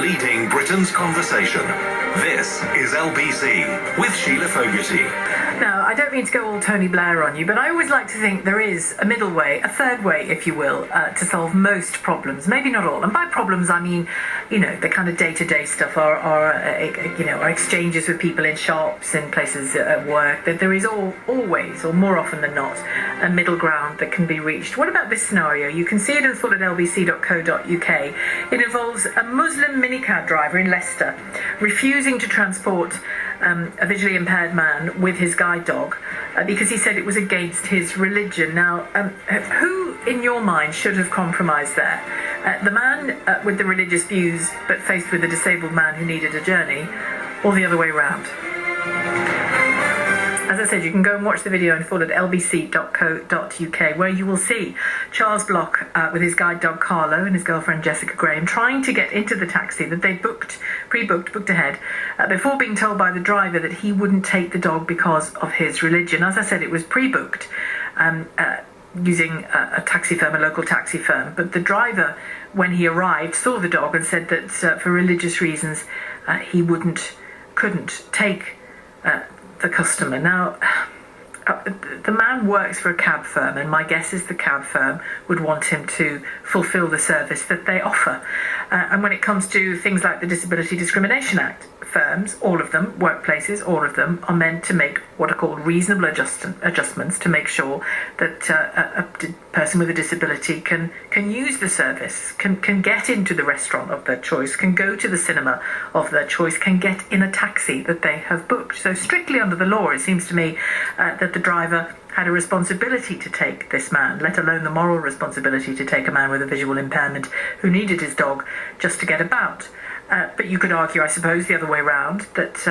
leading Britain's conversation. This is LBC with Shelagh Fogarty. Now, I don't mean to go all Tony Blair on you, but I always like to think there is a middle way, a third way, if you will, to solve most problems. Maybe not all. And by problems, I mean, the kind of day-to-day stuff, or exchanges with people in shops, in places at work. That there is always, or more often than not, a middle ground that can be reached. What about this scenario? You can see it in full at lbc.co.uk. It involves a Muslim minicab driver in Leicester refusing to transport a visually impaired man with his guide dog because he said it was against his religion. Now, who in your mind should have compromised there? The man with the religious views but faced with a disabled man who needed a journey, or the other way around? As I said, you can go and watch the video in full at lbc.co.uk, where you will see Charles Block with his guide dog Carlo and his girlfriend Jessica Graham trying to get into the taxi that they booked ahead, before being told by the driver that he wouldn't take the dog because of his religion. As I said, it was pre-booked using a taxi firm, a local taxi firm, but the driver, when he arrived, saw the dog and said that for religious reasons he couldn't take the customer. Now, the man works for a cab firm, and my guess is the cab firm would want him to fulfil the service that they offer. And when it comes to things like the Disability Discrimination Act, firms, all of them, workplaces, all of them, are meant to make what are called reasonable adjustments to make sure that a person with a disability can use the service, can get into the restaurant of their choice, can go to the cinema of their choice, can get in a taxi that they have booked. So strictly under the law, it seems to me that the driver had a responsibility to take this man, let alone the moral responsibility to take a man with a visual impairment who needed his dog just to get about. But you could argue, I suppose, the other way around, that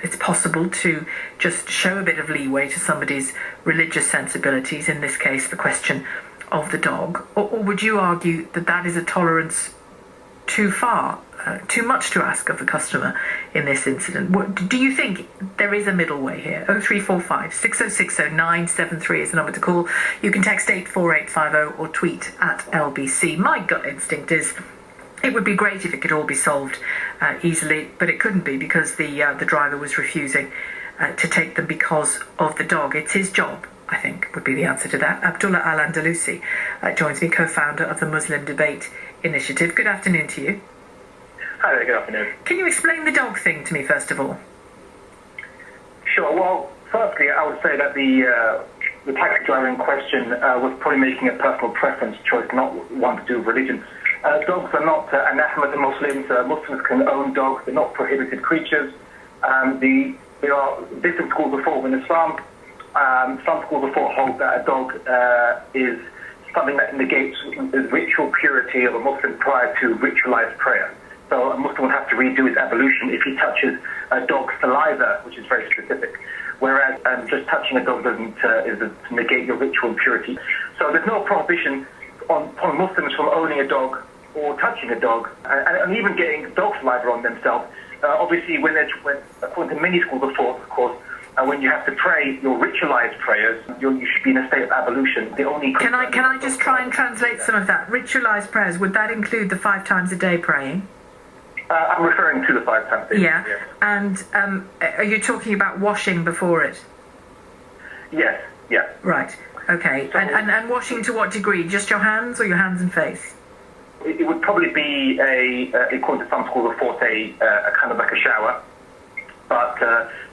it's possible to just show a bit of leeway to somebody's religious sensibilities, in this case the question of the dog. Or would you argue that that is a tolerance too far, too much to ask of the customer in this incident? Do you think there is a middle way here? 0345 6060 973 is the number to call. You can text 84850 or tweet at LBC. My gut instinct is it would be great if it could all be solved easily, but it couldn't be because the driver was refusing to take them because of the dog. It's his job, I think, would be the answer to that. Abdullah Andalusi joins me, co-founder of the Muslim Debate Initiative. Good afternoon to you. Hi there, good afternoon. Can you explain the dog thing to me, first of all? Sure. Well, firstly, I would say that the taxi driver in question was probably making a personal preference choice, not one to do with religion. Dogs are not anathema to Muslims. Muslims can own dogs. They're not prohibited creatures. There are different schools of thought in Islam. Some schools of thought hold that a dog is something that negates the ritual purity of a Muslim prior to ritualized prayer. So a Muslim would have to redo his ablution if he touches a dog's saliva, which is very specific. Whereas just touching a dog doesn't is to negate your ritual impurity. So there's no prohibition on Muslims from owning a dog or touching a dog, and even getting dog saliva on themselves. Obviously, when according to many schools of thought, of course, when you have to pray your ritualized prayers, you should be in a state of ablution. The only can I just try and translate some of that? Ritualized prayers, would that include the 5 times a day praying? I'm referring to the 5 times a day. Yeah. And are you talking about washing before it? Yes. Yeah. Right. Okay. So, and washing to what degree? Just your hands or your hands and face? It would probably be according to some schools of thought, a kind of like a shower. But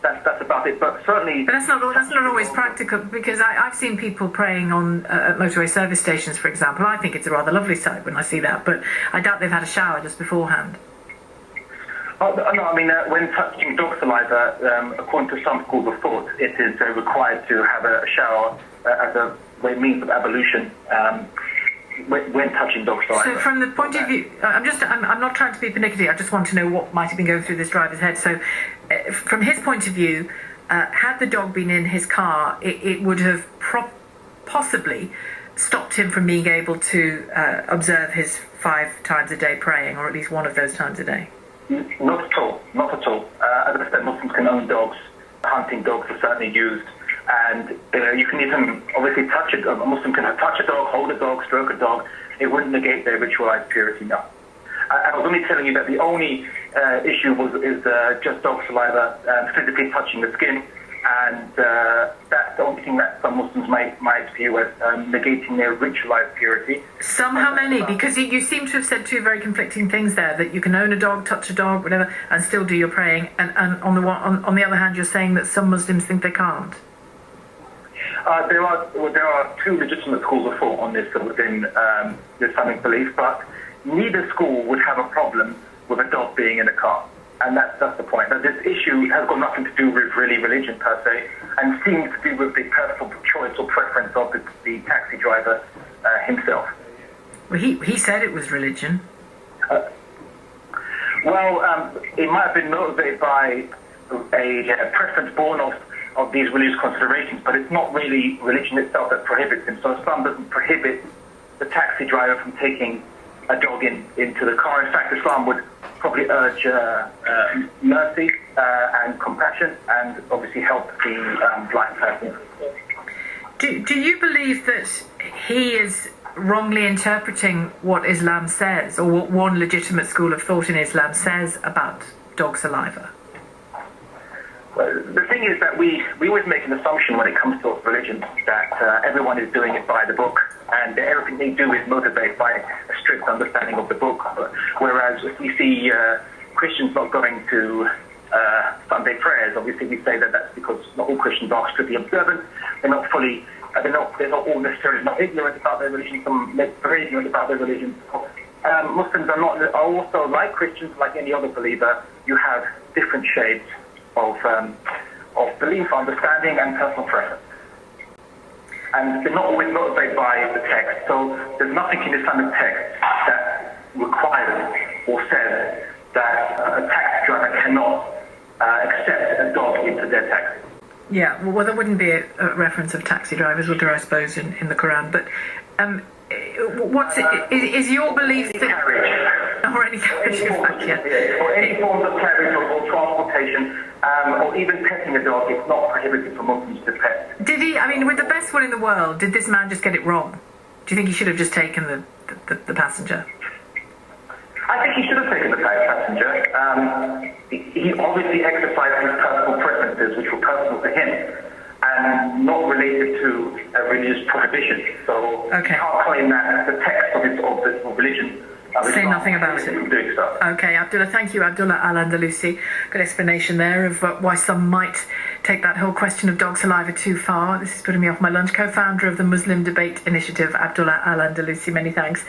that's about it. But certainly, but that's not always practical, because I've seen people praying on motorway service stations, for example. I think it's a rather lovely sight when I see that, but I doubt they've had a shower just beforehand. Oh, no, I mean, when touching dog saliva, according to some schools of thought, it is required to have a shower as a means of ablution when touching dog saliva. So from the point of view, I'm not trying to be pernickety, I just want to know what might have been going through this driver's head. So from his point of view, had the dog been in his car, it would have possibly stopped him from being able to observe his 5 times a day praying, or at least one of those times a day. Not at all. Not at all. As I said, Muslims can own dogs. Hunting dogs are certainly used. And you can even obviously touch a Muslim can touch a dog, hold a dog, stroke a dog. It wouldn't negate their ritualized purity, no. I was only telling you that the only issue is just dog saliva physically touching the skin, and that's the only thing that some Muslims might view as negating their ritualized purity. Some, how many? Because you seem to have said two very conflicting things there, that you can own a dog, touch a dog, whatever, and still do your praying, and on the other hand, you're saying that some Muslims think they can't. There are two legitimate schools of thought on this within the Islamic belief, but neither school would have a problem with a dog being in a car. And that's the point. That this issue has got nothing to do with really religion per se, and seems to do with the personal choice or preference of the taxi driver himself. Well, he said it was religion. It might have been motivated by a preference born of these religious considerations, but it's not really religion itself that prohibits him. So Islam doesn't prohibit the taxi driver from taking a dog into the car. In fact, Islam would probably urge mercy and compassion, and obviously help the blind person. Do you believe that he is wrongly interpreting what Islam says, or what one legitimate school of thought in Islam says about dog saliva? Well, the thing is that we always make an assumption when it comes to religion that everyone is doing it by the book, and everything they do is motivated by a strict understanding of the book. Whereas if we see Christians not going to Sunday prayers, obviously we say that that's because not all Christians are strictly observant. They're not fully, they're not all necessarily not ignorant about their religion. Some are very ignorant about their religion. Muslims are also, like Christians, like any other believer. You have different shades of belief, understanding, and personal preference. And they're not always motivated by the text. So there's nothing in Islamic text that requires or says that a taxi driver cannot accept a dog into their taxi. Yeah, well, there wouldn't be a reference of taxi drivers, would there, I suppose, in the Quran. But is your belief that... Carriage. Or any carriage, or any forms of carriage or transportation, or even petting a dog, it's not prohibited for Muslims to pet. Did he, I mean, with the best one in the world, did this man just get it wrong? Do you think he should have just taken the passenger? I think he should have taken the passenger. He obviously exercised his personal preferences, which were personal to him, and not related to a religious prohibition. So you can't claim that the text of his religion say nothing about it. So. Okay, Abdullah, thank you. Abdullah Al-Andalusi. Good explanation there of why some might take that whole question of dog saliva too far. This is putting me off my lunch. Co-founder of the Muslim Debate Initiative, Abdullah Al-Andalusi. Many thanks.